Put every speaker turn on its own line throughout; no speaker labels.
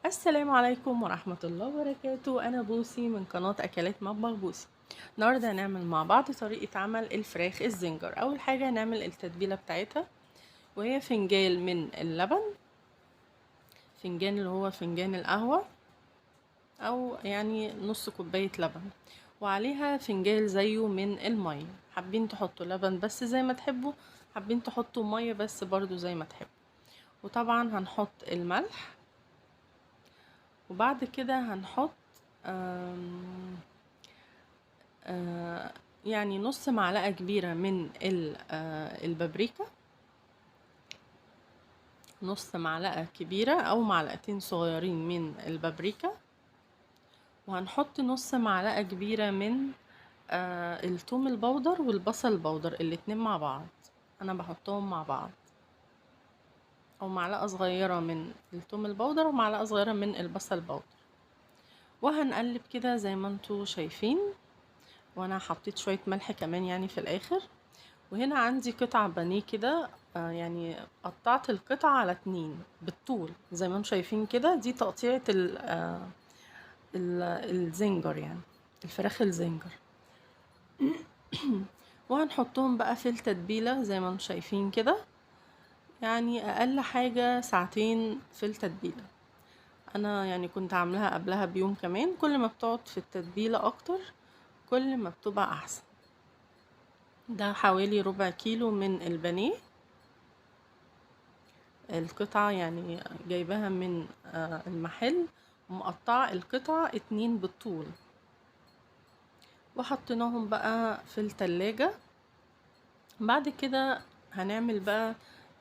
السلام عليكم ورحمة الله وبركاته. أنا بوسي من قناة أكلات مطبخ بوسي. النهاردة هنعمل مع بعض طريقة عمل الفراخ الزنجر. أول حاجة هنعمل التتبيلة بتاعتها، وهي فنجان من اللبن، فنجان اللي هو فنجان القهوة، أو يعني نص كوباية لبن، وعليها فنجان زيه من المية. حابين تحطوا لبن بس زي ما تحبوا، حابين تحطوا مية بس برضو زي ما تحبوا. وطبعا هنحط الملح، وبعد كده هنحط آم، يعني نص معلقة كبيرة من البابريكا، نص معلقة كبيرة أو معلقتين صغيرين من البابريكا. وهنحط نص معلقة كبيرة من الثوم البودر والبصل البودر، الاتنين مع بعض. أنا بحطهم مع بعض، أو معلقة صغيرة من الثوم البودر ومعلقة صغيرة من البصل البودر. وهنقلب كده زي ما انتوا شايفين، وانا حطيت شوية ملح كمان يعني في الاخر. وهنا عندي قطع بانيه كده، يعني قطعت القطعة على 2 بالطول زي ما انتم شايفين كده. دي تقطيعة الزنجر، يعني الفراخ الزنجر. وهنحطهم بقى في التتبيلة زي ما انتم شايفين كده، يعني اقل حاجة ساعتين في التتبيلة. انا يعني كنت عاملاها قبلها بيوم كمان. كل ما بتقعد في التتبيلة اكتر كل ما بتبقى احسن. ده حوالي ربع كيلو من البانيه، القطعة يعني جايباها من المحل، ومقطعة القطعة 2 بالطول. وحطيناهم بقى في التلاجة. بعد كده هنعمل بقى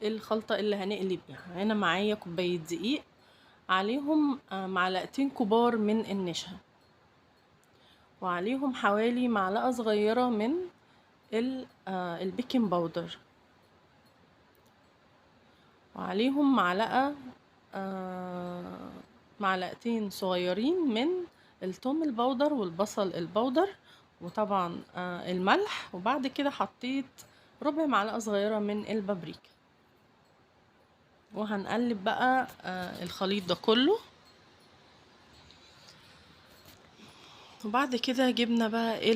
الخلطة اللي هنقلي بيها. هنا معايا كوباية دقيق، عليهم معلقتين كبار من النشا، وعليهم حوالي معلقة صغيرة من البيكنج باودر، وعليهم معلقتين صغيرين من الثوم البودر والبصل البودر، وطبعا الملح. وبعد كده حطيت ربع معلقة صغيرة من البابريكا. وهنقلب بقى الخليط ده كله. وبعد كده جبنا بقى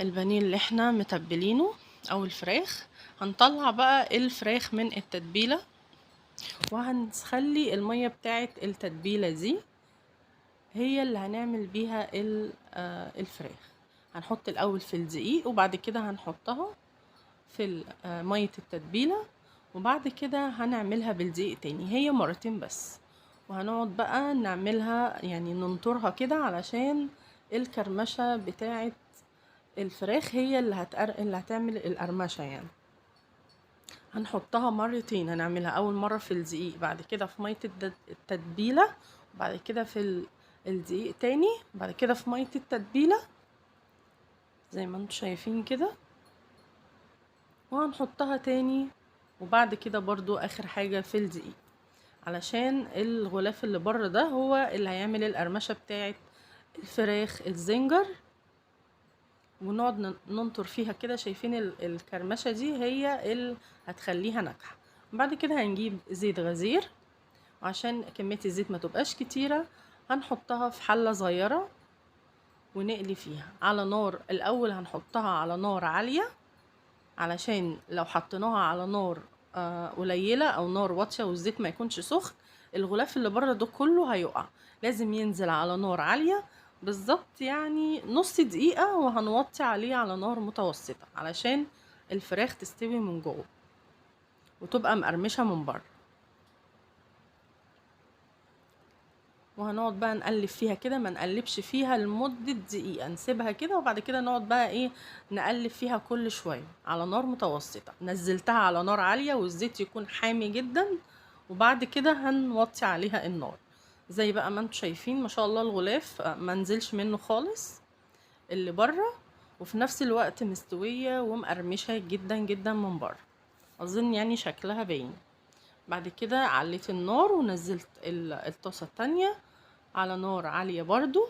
البانيه اللي احنا متبلينه او الفراخ. هنطلع بقى الفراخ من التتبيلة، وهنخلي المية بتاعت التتبيلة دي هي اللي هنعمل بيها الفراخ. هنحط الاول في الدقيق، وبعد كده هنحطها في مية التتبيلة، وبعد كده هنعملها بالدقيق تاني، هي مرتين بس. وهنقعد بقى نعملها يعني ننطرها كده علشان الكرمشة بتاعت الفراخ هي اللي هتعمل القرمشة يعني. هنحطها مرتين، هنعملها اول مرة في الدقيق، بعد كده في مية التتبيلة، وبعد كده في الدقيق تاني، بعد كده في مية التتبيلة زي ما انتم شايفين كده. وهنحطها تاني، وبعد كده برضو اخر حاجة في الدقيق، علشان الغلاف اللي بره ده هو اللي هيعمل القرمشة بتاعت الفراخ الزنجر. ونقعد ننطر فيها كده. شايفين الكرمشة دي هي اللي هتخليها ناجحة. بعد كده هنجيب زيت غزير، عشان كمية الزيت ما تبقاش كتيرة. هنحطها في حلة صغيرة ونقلي فيها على نار الاول. هنحطها على نار عالية، علشان لو حطيناها على نار قليلة او نار واطية والزيت ما يكونش سخن، الغلاف اللي بره ده كله هيقع. لازم ينزل على نار عالية بالظبط، يعني نص دقيقة، وهنوطي عليه على نار متوسطة علشان الفراخ تستوي من جوه وتبقى مقرمشة من بره. وهنقعد بقى نقلب فيها كده، ما نقلبش فيها لمدة دقيقة، نسيبها كده. وبعد كده نقعد بقى ايه، نقلب فيها كل شوية على نار متوسطة. نزلتها على نار عالية والزيت يكون حامي جدا، وبعد كده هنوطي عليها النار. زي بقى ما انتوا شايفين ما شاء الله الغلاف ما نزلش منه خالص اللي بره، وفي نفس الوقت مستوية ومقرمشة جدا جدا من بره. اظن يعني شكلها باين. بعد كده عليت النار ونزلت الطاسة التانية على نار عالية برضو.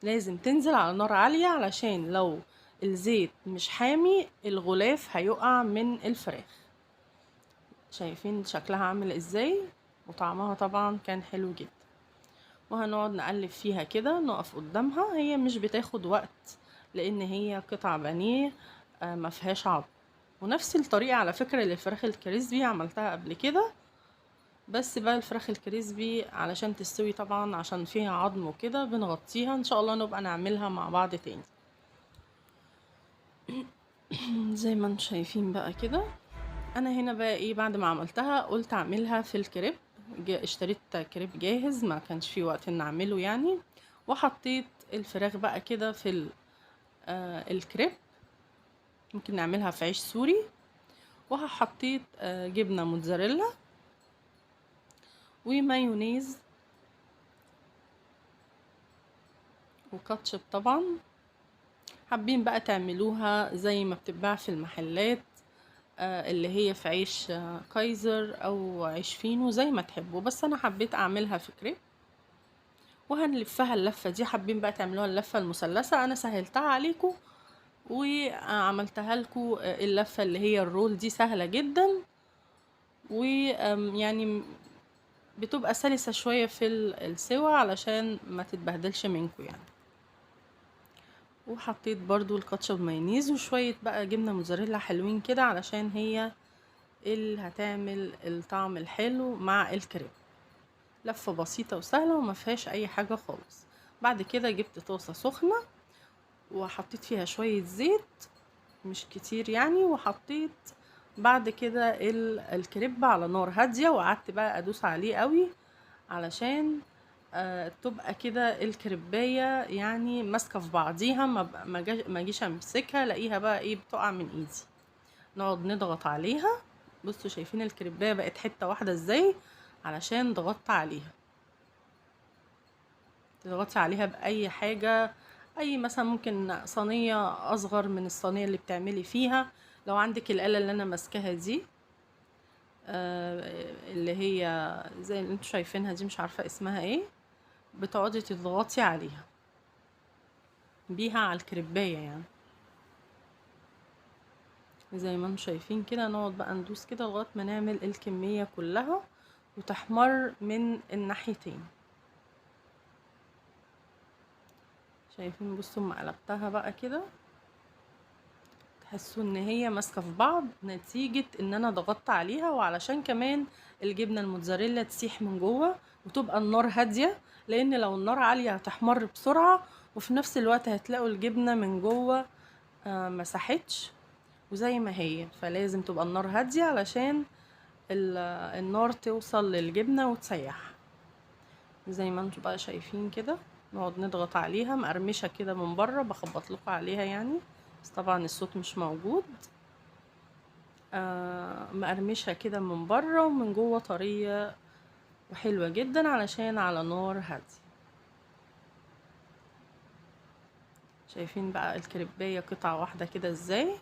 لازم تنزل على نار عالية، علشان لو الزيت مش حامي الغلاف هيقع من الفراخ. شايفين شكلها عامل ازاي، وطعمها طبعا كان حلو جدا. وهنقعد نقلب فيها كده، نقف قدامها. هي مش بتاخد وقت لان هي قطع بانيه ما فيهاش عظم. ونفس الطريقة على فكرة للفراخ الكريسبي عملتها قبل كده، بس بقى الفراخ الكريسبي علشان تستوي طبعا عشان فيها عظم وكده بنغطيها. ان شاء الله نبقى نعملها مع بعض تاني. زي ما انتم شايفين بقى كده. انا هنا بقى ايه، بعد ما عملتها قلت اعملها في الكريب. اشتريت كريب جاهز، ما كانش في وقت ان اعمله يعني. وحطيت الفراخ بقى كده في الكريب. ممكن نعملها في عيش سوري. وحطيت جبنة موتزاريلا ومايونيز وكاتشب طبعا. حابين بقى تعملوها زي ما بتتباع في المحلات، اللي هي في عيش كايزر او عيش فينو زي ما تحبوا، بس انا حبيت اعملها في كريب. وهنلفها اللفة دي. حابين بقى تعملوها اللفة المثلثة، انا سهلتها عليكم وعملتها لكم اللفة اللي هي الرول دي، سهلة جدا. ويعني بتبقى سلسة شوية في السوا علشان ما تتبهدلش منكم يعني. وحطيت برضو الكاتشب مايونيز وشوية بقى جبنة موتزاريلا حلوين كده علشان هي اللي هتعمل الطعم الحلو مع الكريم. لفة بسيطة وسهلة وما فيهاش اي حاجة خالص. بعد كده جبت طاسة سخنة وحطيت فيها شوية زيت، مش كتير يعني. وحطيت بعد كده الكريب على نار هادية، وقعدت بقى ادوس عليه قوي علشان تبقى كده الكريبايه يعني ماسكه في بعضيها، ما اجيش امسكها الاقيها بقى ايه بتقع من ايدي. نقعد نضغط عليها. بصوا شايفين الكريبايه بقت حته واحده ازاي علشان ضغطت عليها. تضغطي عليها باي حاجه، اي مثلا ممكن صينيه اصغر من الصينيه اللي بتعملي فيها. لو عندك الاله اللي انا ماسكاها دي اللي هي زي اللي انتوا شايفينها دي، مش عارفه اسمها ايه، بتقعدي تضغطي عليها بيها على الكريبايه يعني. زي ما انتم شايفين كده. نقعد بقى ندوس كده لغايه ما نعمل الكميه كلها وتحمر من الناحيتين. شايفين؟ بصوا ما قلبتها بقى كده تحسوا ان هي ماسكه في بعض نتيجه ان انا ضغطت عليها، وعلشان كمان الجبنه الموتزاريلا تسيح من جوه وتبقى النار هاديه، لان لو النار عاليه هتحمر بسرعه، وفي نفس الوقت هتلاقوا الجبنه من جوه مسحتش وزي ما هي. فلازم تبقى النار هاديه علشان النار توصل للجبنة وتسيح. زي ما انتوا بقى شايفين كده. نقعد نضغط عليها مقرمشة كده من بره، بخبط لكم عليها يعني، بس طبعا الصوت مش موجود. مقرمشة كده من بره ومن جوه طرية وحلوة جدا علشان على نار هادية. شايفين بقى الكريباية قطعة واحدة كده ازاي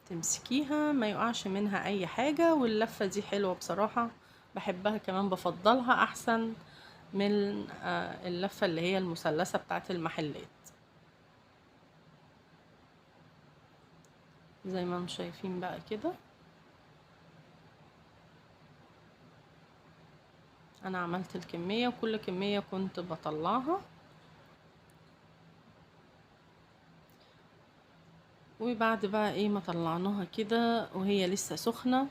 تمسكيها ما يقعش منها اي حاجة. واللفة دي حلوة بصراحة، بحبها كمان، بفضلها احسن من اللفة اللي هي المثلثة بتاعت المحلات. زي ما انتم شايفين بقى كده. انا عملت الكمية وكل كمية كنت بطلعها. وبعد بقى ايه ما طلعناها كده وهي لسه سخنة،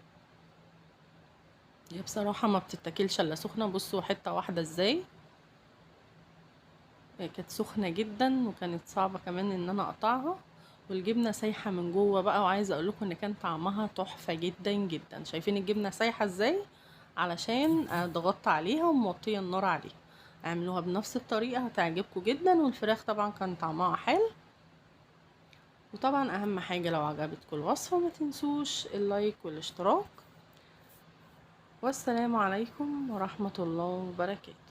هي بصراحة ما بتتاكلش الا سخنة. بصوا حتة واحدة ازاي، هي كانت سخنة جدا وكانت صعبة كمان ان انا اقطعها. والجبنة سايحة من جوه بقى، وعايزة اقول لكم ان كان طعمها تحفة جدا جدا. شايفين الجبنة سايحة ازاي علشان ضغطت عليها وموطية النار عليها. اعملوها بنفس الطريقة هتعجبكم جدا. والفراخ طبعا كان طعمها حلو. وطبعا اهم حاجة لو عجبتكم الوصفة ما تنسوش اللايك والاشتراك. والسلام عليكم ورحمة الله وبركاته.